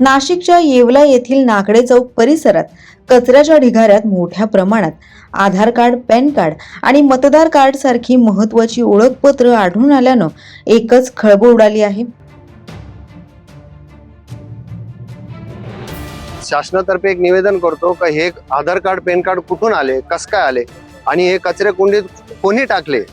नाशिकच्या येवला येथील नागडे चौक परिसरात कचऱ्याच्या ढिगाऱ्यात मोठ्या प्रमाणात आधार कार्ड, पॅन कार्ड आणि मतदार कार्ड सारखी महत्त्वाची ओळखपत्र आढळून आल्यानं एकच खळबळ उडाली आहे। शासनातर्फे एक निवेदन करतो का हे आधार कार्ड, पॅन कार्ड कुठून आले, कस काय आले आणि हे कचरे कुंडीत कोणी टाकले।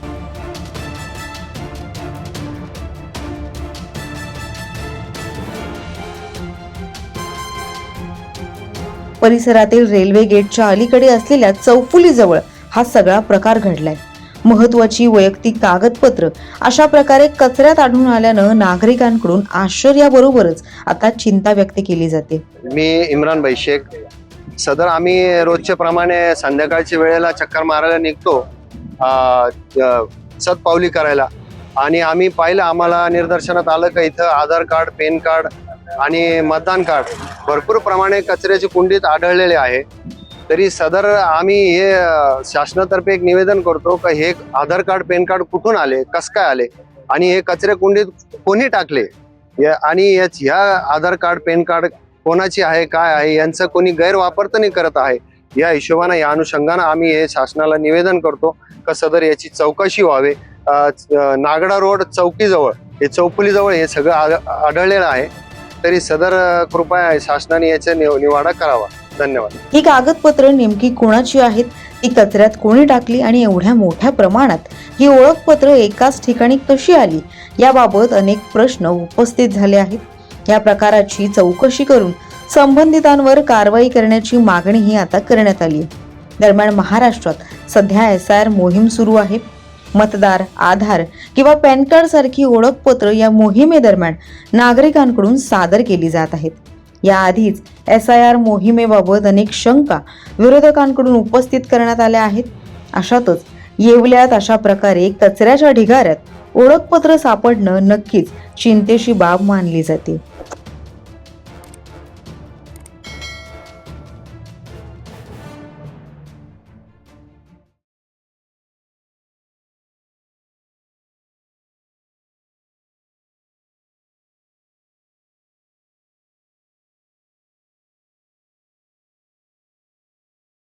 परिसरातील रेल्वे गेटच्या अलीकडे असलेल्या चौफुलीजवळ हा सगळा प्रकार घडलाय। महत्त्वाची वैयक्तिक कागदपत्र अशा प्रकारे कचऱ्यात आढळून आल्यानं नागरिकांकडून आश्चर्याबरोबरच आता चिंता व्यक्त केली जाते। मी इम्रान भाई शेख, सदर आम्ही रोजच्या प्रमाणे संध्याकाळच्या वेळेला चक्कर मारायला निघतो, सतपावली करायला, आणि आम्ही पाहिलं, आम्हाला निदर्शनात आलं का इथं आधार कार्ड, पॅन कार्ड आणि मतदान कार्ड भरपूर प्रमाणे कचऱ्याच्या कुंडीत आढळलेले आहे। तरी सदर आम्ही हे शासनातर्फे एक निवेदन करतो का हे आधार कार्ड, पॅन कार्ड कुठून आले, कस काय आले आणि हे कचऱ्या कुंडीत कोणी टाकले, आणि ह्या आधार कार्ड, पॅन कार्ड कोणाची आहे, काय आहे, यांचा कोणी गैरवापर तर नाही करत आहे। या हिशोबाने, या अनुषंगाने आम्ही हे शासनाला निवेदन करतो का सदर याची चौकशी व्हावे। नागडा रोड चौकीजवळ, हे चौफुलीजवळ हे सगळं आढळलेलं आहे। तरी सदर कृपया शासनाने याचा निवाडा करावा। धन्यवाद। ही कागदपत्र नेमकी कोणाची आहेत, ती कचऱ्यात कोणी टाकली आणि एवढ्या मोठ्या प्रमाणात ही ओळखपत्र एकाच ठिकाणी कशी आली, याबाबत अनेक प्रश्न उपस्थित झाले आहेत। या प्रकाराची चौकशी करून संबंधितांवर कारवाई करण्याची मागणीही आता करण्यात आली आहे। दरम्यान महाराष्ट्रात सध्या SIR मोहीम सुरू आहे। मतदार, आधार किंवा पॅन कार्ड सारखी ओळखपत्र या मोहिमेदरम्यान नागरिकांकडून सादर केली जात आहेत। याआधीच SIR मोहिमेबाबत अनेक शंका विरोधकांकडून उपस्थित करण्यात आल्या आहेत। अशातच येवल्यात अशा प्रकारे कचऱ्याच्या ढिगाऱ्यात ओळखपत्र सापडणं नक्कीच चिंतेची बाब मानली जाते।